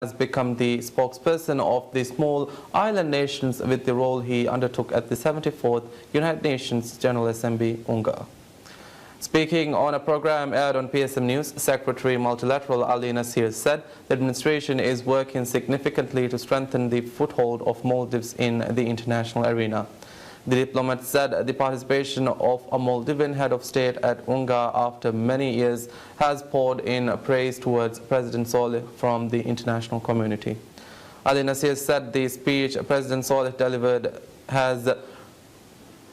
has become the spokesperson of the small island nations with the role he undertook at the 74th United Nations General Assembly, UNGA. Speaking on a program aired on PSM News, Secretary Multilateral Ali Nasir said the administration is working significantly to strengthen the foothold of Maldives in the international arena. The diplomat said the participation of a Maldivian head of state at UNGA after many years has poured in praise towards President Saleh from the international community. Ali Nasir said the speech President Saleh delivered has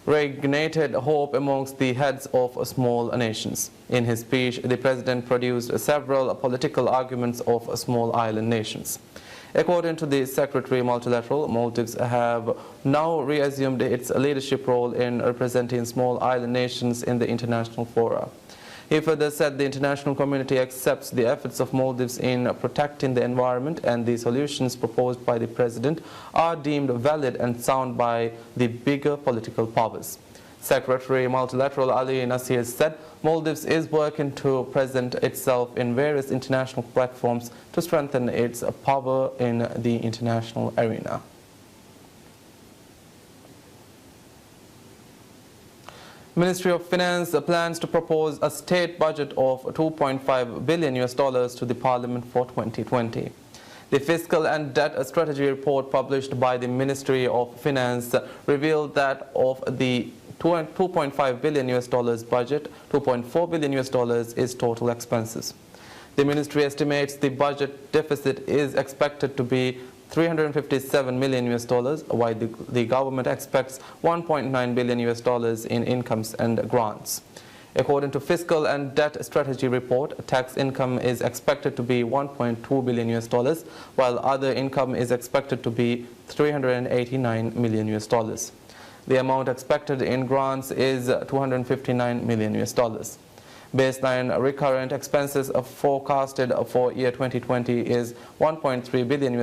reignited hope amongst the heads of small nations. In his speech, the president produced several political arguments of small island nations. According to the Secretary Multilateral, Maldives have now reassumed its leadership role in representing small island nations in the international fora. He further said the international community accepts the efforts of Maldives in protecting the environment, and the solutions proposed by the president are deemed valid and sound by the bigger political powers. Secretary Multilateral Ali Nasir said Maldives is working to present itself in various international platforms to strengthen its power in the international arena. Ministry of Finance plans to propose a state budget of $2.5 billion to the Parliament for 2020. The Fiscal and Debt Strategy report published by the Ministry of Finance revealed that of the $2.5 billion budget, $2.4 billion is total expenses. The ministry estimates the budget deficit is expected to be $357 million, while the government expects $1.9 billion in incomes and grants. According to Fiscal and Debt Strategy report, tax income is expected to be $1.2 billion, while other income is expected to be $389 million. The amount expected in grants is $259 million. Baseline recurrent expenses forecasted for year 2020 is $1.3 billion,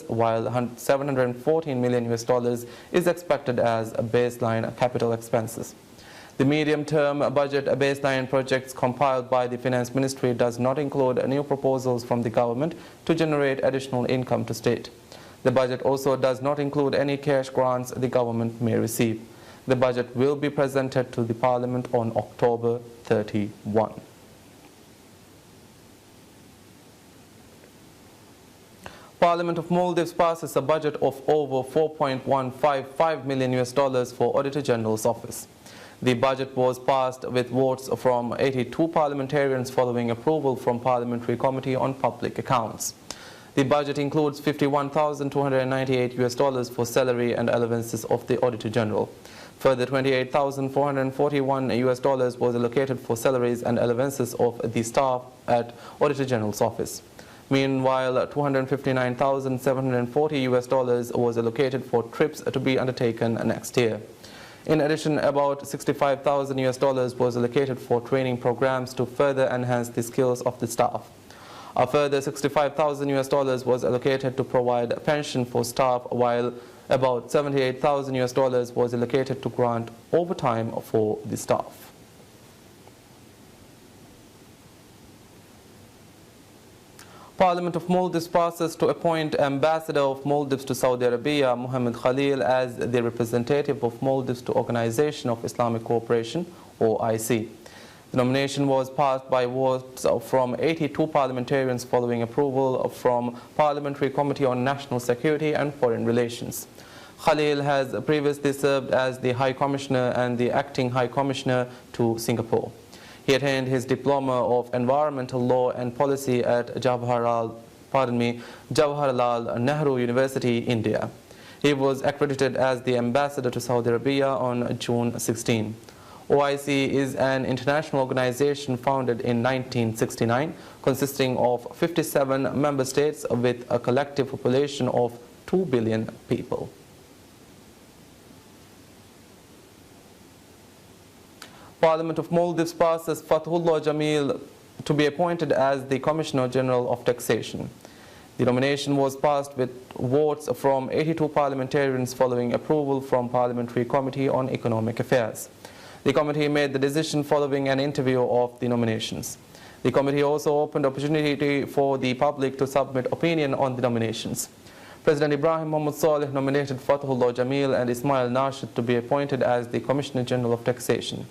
while $714 million is expected as baseline capital expenses. The medium-term budget baseline projects compiled by the Finance Ministry does not include new proposals from the government to generate additional income to state. The budget also does not include any cash grants the government may receive. The budget will be presented to the Parliament on October 31. Parliament of Maldives passes a budget of over $4.155 million for Auditor General's office. The budget was passed with votes from 82 parliamentarians following approval from Parliamentary Committee on Public Accounts. The budget includes $51,298 for salary and allowances of the Auditor General. Further, $28,441 was allocated for salaries and allowances of the staff at Auditor General's office. Meanwhile, $259,740 was allocated for trips to be undertaken next year. In addition, about $65,000 was allocated for training programs to further enhance the skills of the staff. A further $65,000 was allocated to provide pension for staff, while about $78,000 was allocated to grant overtime for the staff. Parliament of Maldives passes to appoint Ambassador of Maldives to Saudi Arabia, Mohammed Khalil, as the representative of Maldives to Organization of Islamic Cooperation, OIC. The nomination was passed by votes from 82 parliamentarians following approval from Parliamentary Committee on National Security and Foreign Relations. Khalil has previously served as the High Commissioner and the Acting High Commissioner to Singapore. He attained his Diploma of Environmental Law and Policy at Jawaharlal Nehru University, India. He was accredited as the Ambassador to Saudi Arabia on June 16. OIC is an international organization founded in 1969, consisting of 57 member states with a collective population of 2 billion people. Parliament of Maldives passes Fathullah Jamil to be appointed as the Commissioner General of Taxation. The nomination was passed with votes from 82 parliamentarians following approval from Parliamentary Committee on Economic Affairs. The committee made the decision following an interview of the nominations. The committee also opened opportunity for the public to submit opinion on the nominations. President Ibrahim Mohammed Saleh nominated Fatahullah Jamil and Ismail Nashid to be appointed as the Commissioner General of Taxation.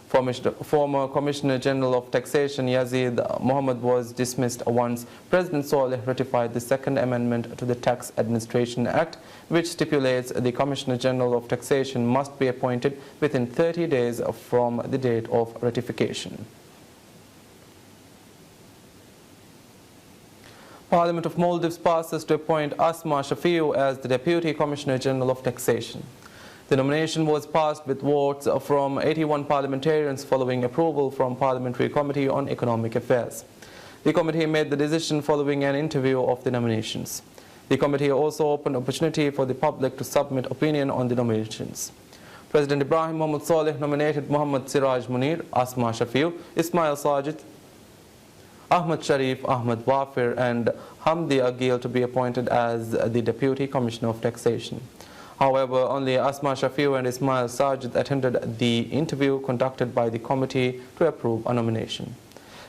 Former Commissioner General of Taxation Yazid Mohammed was dismissed once President Saleh ratified the Second Amendment to the Tax Administration Act, which stipulates the Commissioner General of Taxation must be appointed within 30 days from the date of ratification. Parliament of Maldives passes to appoint Asma Shafiu as the Deputy Commissioner General of Taxation. The nomination was passed with votes from 81 parliamentarians following approval from Parliamentary Committee on Economic Affairs. The committee made the decision following an interview of the nominations. The committee also opened opportunity for the public to submit opinion on the nominations. President Ibrahim Mohammed Saleh nominated Muhammad Siraj Munir, Asma Shafiu, Ismail Sajid, Ahmad Sharif, Ahmad Wafir and Hamdi Agil to be appointed as the Deputy Commissioner of Taxation. However, only Asma Shafiu and Ismail Sajid attended the interview conducted by the committee to approve a nomination.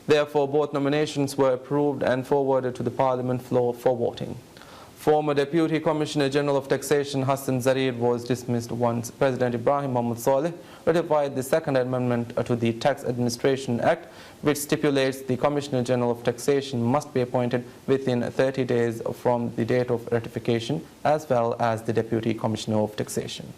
Therefore, both nominations were approved and forwarded to the Parliament floor for voting. Former Deputy Commissioner General of Taxation Hassan Zarir was dismissed once President Ibrahim Mohammed Saleh ratified the Second Amendment to the Tax Administration Act, which stipulates the Commissioner General of Taxation must be appointed within 30 days from the date of ratification, as well as the Deputy Commissioner of Taxation.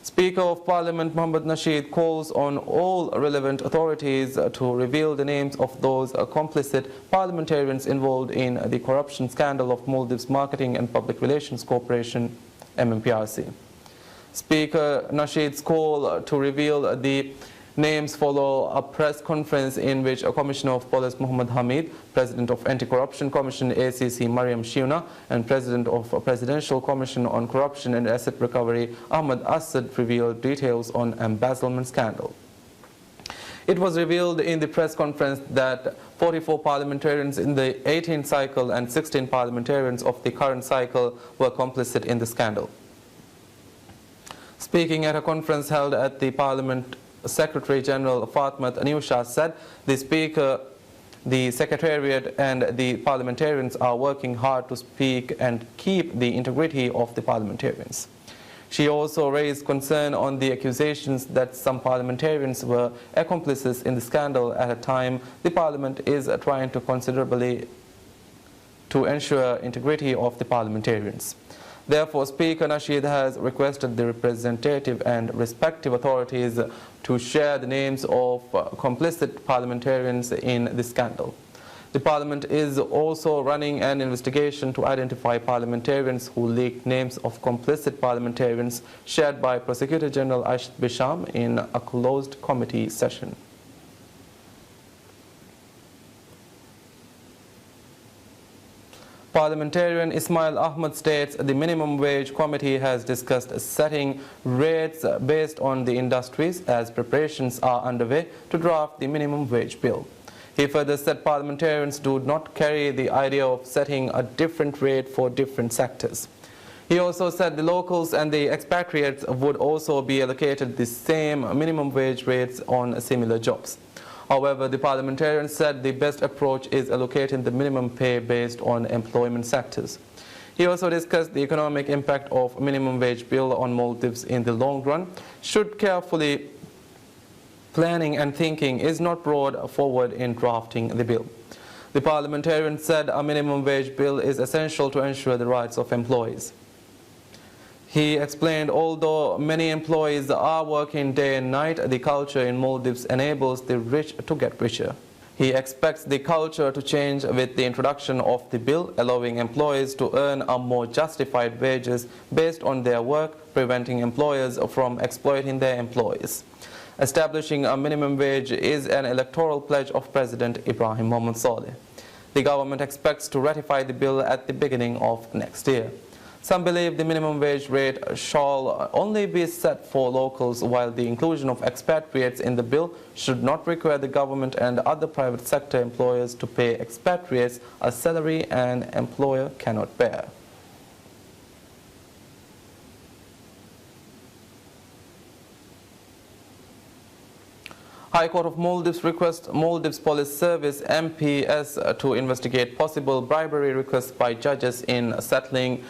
Speaker of Parliament Mohammad Nasheed calls on all relevant authorities to reveal the names of those complicit parliamentarians involved in the corruption scandal of Maldives Marketing and Public Relations Corporation, MMPRC. Speaker Nasheed's call to reveal the names follow a press conference in which Commissioner of Police Muhammad Hamid, President of Anti-Corruption Commission ACC Mariam Shiuna, and President of Presidential Commission on Corruption and Asset Recovery Ahmad Assad revealed details on embezzlement scandal. It was revealed in the press conference that 44 parliamentarians in the 18th cycle and 16 parliamentarians of the current cycle were complicit in the scandal. Speaking at a conference held at the Parliament, Secretary General Fatmat Anusha said the Speaker, the Secretariat and the parliamentarians are working hard to speak and keep the integrity of the parliamentarians. She also raised concern on the accusations that some parliamentarians were accomplices in the scandal at a time the Parliament is trying to considerably to ensure integrity of the parliamentarians. Therefore, Speaker Nasheed has requested the representative and respective authorities to share the names of complicit parliamentarians in the scandal. The Parliament is also running an investigation to identify parliamentarians who leaked names of complicit parliamentarians shared by Prosecutor General Ashit Bisham in a closed committee session. Parliamentarian Ismail Ahmad states the Minimum Wage Committee has discussed setting rates based on the industries as preparations are underway to draft the minimum wage bill. He further said parliamentarians do not carry the idea of setting a different rate for different sectors. He also said the locals and the expatriates would also be allocated the same minimum wage rates on similar jobs. However, the parliamentarian said the best approach is allocating the minimum pay based on employment sectors. He also discussed the economic impact of minimum wage bill on Maldives in the long run. Should carefully planning and thinking is not brought forward in drafting the bill. The parliamentarian said a minimum wage bill is essential to ensure the rights of employees. He explained, although many employees are working day and night, the culture in Maldives enables the rich to get richer. He expects the culture to change with the introduction of the bill, allowing employees to earn a more justified wages based on their work, preventing employers from exploiting their employees. Establishing a minimum wage is an electoral pledge of President Ibrahim Mohammed Saleh. The government expects to ratify the bill at the beginning of next year. Some believe the minimum wage rate shall only be set for locals, while the inclusion of expatriates in the bill should not require the government and other private sector employers to pay expatriates a salary an employer cannot bear. High Court of Maldives requests Maldives Police Service MPS to investigate possible bribery requests by judges in settling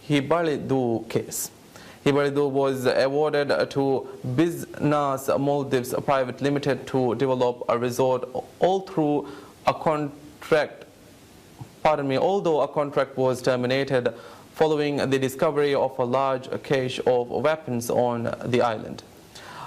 Hibalidu case. Hibalidu was awarded to Business Maldives Private Limited to develop a resort although a contract was terminated following the discovery of a large cache of weapons on the island.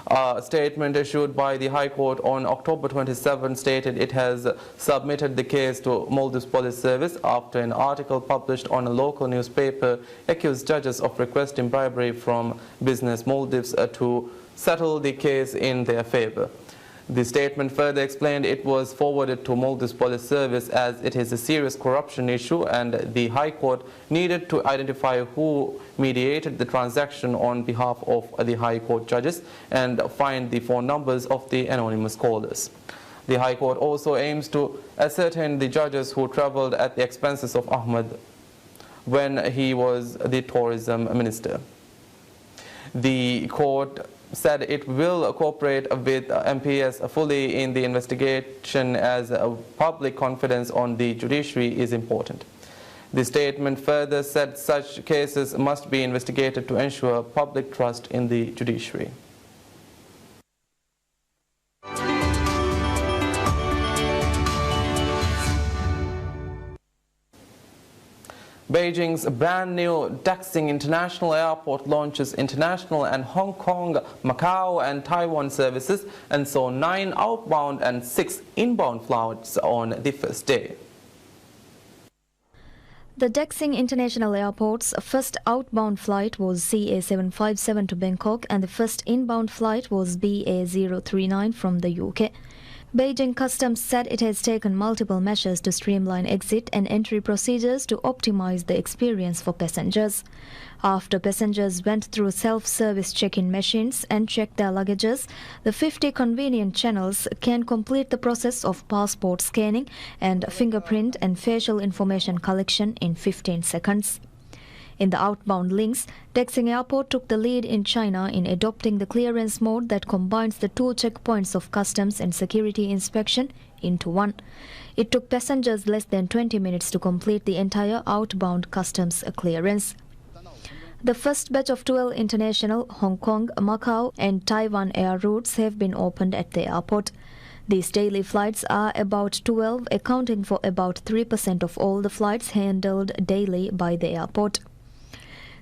A statement issued by the High Court on October 27 stated it has submitted the case to Maldives Police Service after an article published on a local newspaper accused judges of requesting bribery from Business Maldives to settle the case in their favor. The statement further explained it was forwarded to Maldives Police Service as it is a serious corruption issue and the High Court needed to identify who mediated the transaction on behalf of the High Court judges and find the phone numbers of the anonymous callers. The High Court also aims to ascertain the judges who traveled at the expenses of Ahmed when he was the tourism minister. The court said it will cooperate with MPS fully in the investigation as public confidence on the judiciary is important. The statement further said such cases must be investigated to ensure public trust in the judiciary. Beijing's brand new Daxing International Airport launches international and Hong Kong, Macau and Taiwan services and saw 9 outbound and 6 inbound flights on the first day. The Daxing International Airport's first outbound flight was CA757 to Bangkok and the first inbound flight was BA039 from the UK. Beijing Customs said it has taken multiple measures to streamline exit and entry procedures to optimize the experience for passengers. After passengers went through self-service check-in machines and checked their luggages, the 50 convenient channels can complete the process of passport scanning and fingerprint and facial information collection in 15 seconds. In the outbound links, Daxing Airport took the lead in China in adopting the clearance mode that combines the 2 checkpoints of customs and security inspection into one. It took passengers less than 20 minutes to complete the entire outbound customs clearance. The first batch of 12 international Hong Kong, Macau and Taiwan air routes have been opened at the airport. These daily flights are about 12, accounting for about 3% of all the flights handled daily by the airport.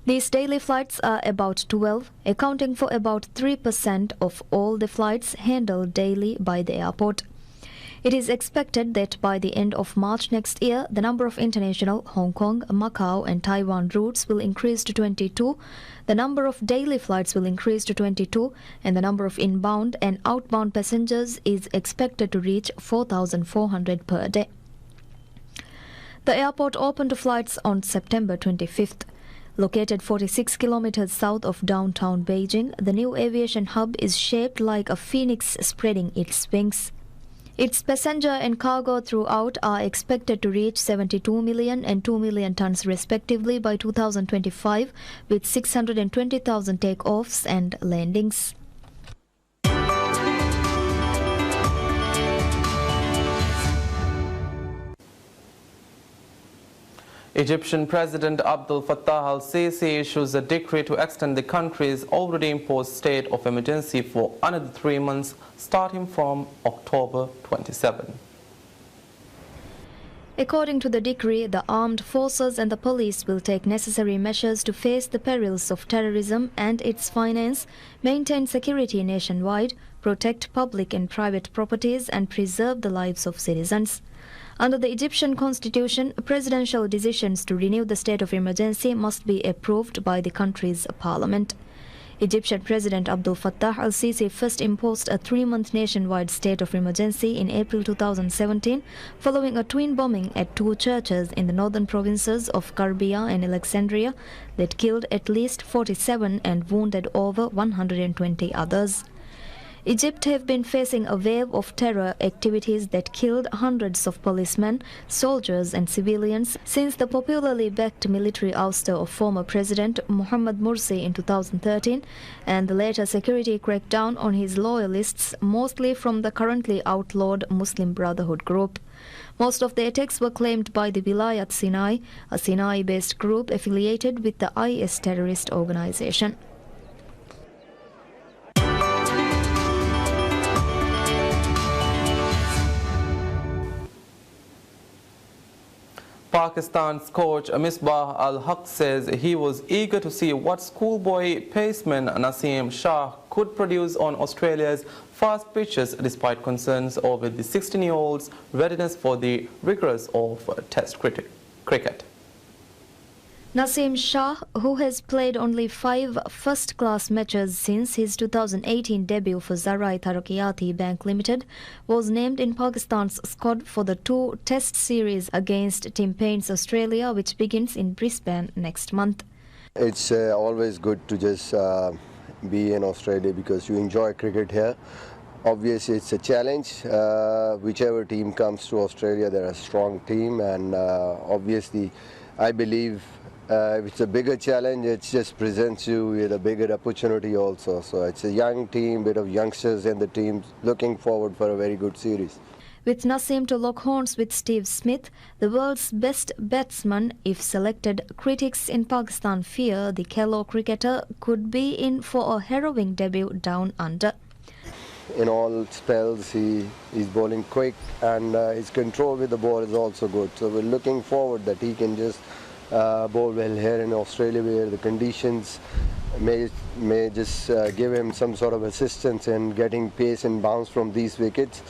These daily flights are about 12, accounting for about 3% of all the flights handled daily by the airport. It is expected that by the end of March next year, the number of international Hong Kong, Macau and Taiwan routes will increase to 22, the number of daily flights will increase to 22, and the number of inbound and outbound passengers is expected to reach 4,400 per day. The airport opened flights on September 25th. Located 46 kilometers south of downtown Beijing, the new aviation hub is shaped like a phoenix spreading its wings. Its passenger and cargo throughout are expected to reach 72 million and 2 million tons respectively by 2025, with 620,000 takeoffs and landings. Egyptian President Abdel Fattah al-Sisi issues a decree to extend the country's already imposed state of emergency for another 3 months, starting from October 27. According to the decree, the armed forces and the police will take necessary measures to face the perils of terrorism and its finance, maintain security nationwide, protect public and private properties, and preserve the lives of citizens. Under the Egyptian constitution, presidential decisions to renew the state of emergency must be approved by the country's parliament. Egyptian President Abdel Fattah al-Sisi first imposed a 3-month nationwide state of emergency in April 2017 following a twin bombing at 2 churches in the northern provinces of Garbia and Alexandria that killed at least 47 and wounded over 120 others. Egypt have been facing a wave of terror activities that killed hundreds of policemen, soldiers and civilians since the popularly backed military ouster of former President Mohamed Morsi in 2013 and the later security crackdown on his loyalists, mostly from the currently outlawed Muslim Brotherhood group. Most of the attacks were claimed by the Vilayat Sinai, a Sinai-based group affiliated with the IS terrorist organization. Pakistan's coach Misbah al-Haq says he was eager to see what schoolboy paceman Naseem Shah could produce on Australia's fast pitches despite concerns over the 16-year-old's readiness for the rigors of Test cricket. Naseem Shah, who has played only 5 first-class matches since his 2018 debut for Zarai Taraqqiyati Bank Limited, was named in Pakistan's squad for the 2 Test series against Tim Paine's Australia, which begins in Brisbane next month. It's always good to just be in Australia because you enjoy cricket here. Obviously, it's a challenge. Whichever team comes to Australia, they're a strong team, and obviously, I believe if it's a bigger challenge, it just presents you with a bigger opportunity also. So it's a young team, bit of youngsters in the team, looking forward for a very good series. With Naseem to lock horns with Steve Smith, the world's best batsman, if selected, critics in Pakistan fear the Kello cricketer could be in for a harrowing debut down under. In all spells, he's bowling quick, and his control with the ball is also good. So we're looking forward that he can just bowl well here in Australia, where the conditions may just give him some sort of assistance in getting pace and bounce from these wickets.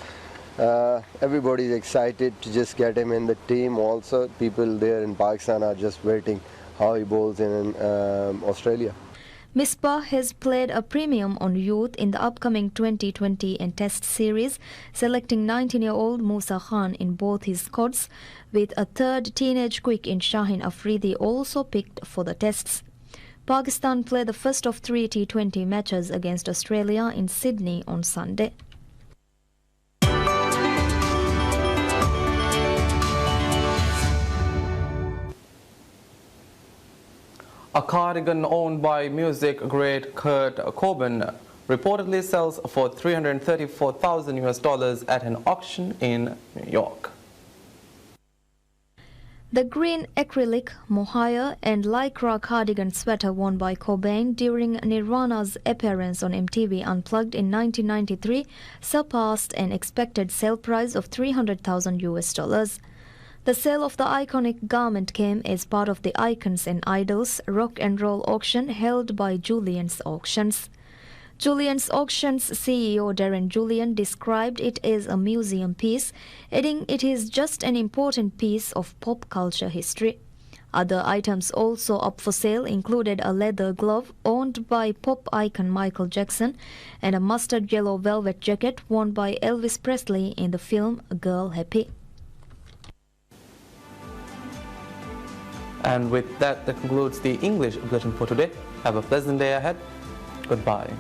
Everybody's excited to just get him in the team also. People there in Pakistan are just waiting how he bowls in Australia. Misbah has played a premium on youth in the upcoming 2020 and Test series, selecting 19-year-old Musa Khan in both his squads, with a third teenage quick in Shaheen Afridi also picked for the Tests. Pakistan play the first of 3 T20 matches against Australia in Sydney on Sunday. A cardigan owned by music great Kurt Cobain reportedly sells for $334,000 at an auction in New York. The green acrylic, mohair and lycra cardigan sweater worn by Cobain during Nirvana's appearance on MTV Unplugged in 1993 surpassed an expected sale price of $300,000. The sale of the iconic garment came as part of the Icons and Idols rock and roll auction held by Julian's Auctions. Julian's Auctions CEO Darren Julian described it as a museum piece, adding it is just an important piece of pop culture history. Other items also up for sale included a leather glove owned by pop icon Michael Jackson and a mustard yellow velvet jacket worn by Elvis Presley in the film Girl Happy. And with that concludes the English bulletin for today. Have a pleasant day ahead. Goodbye.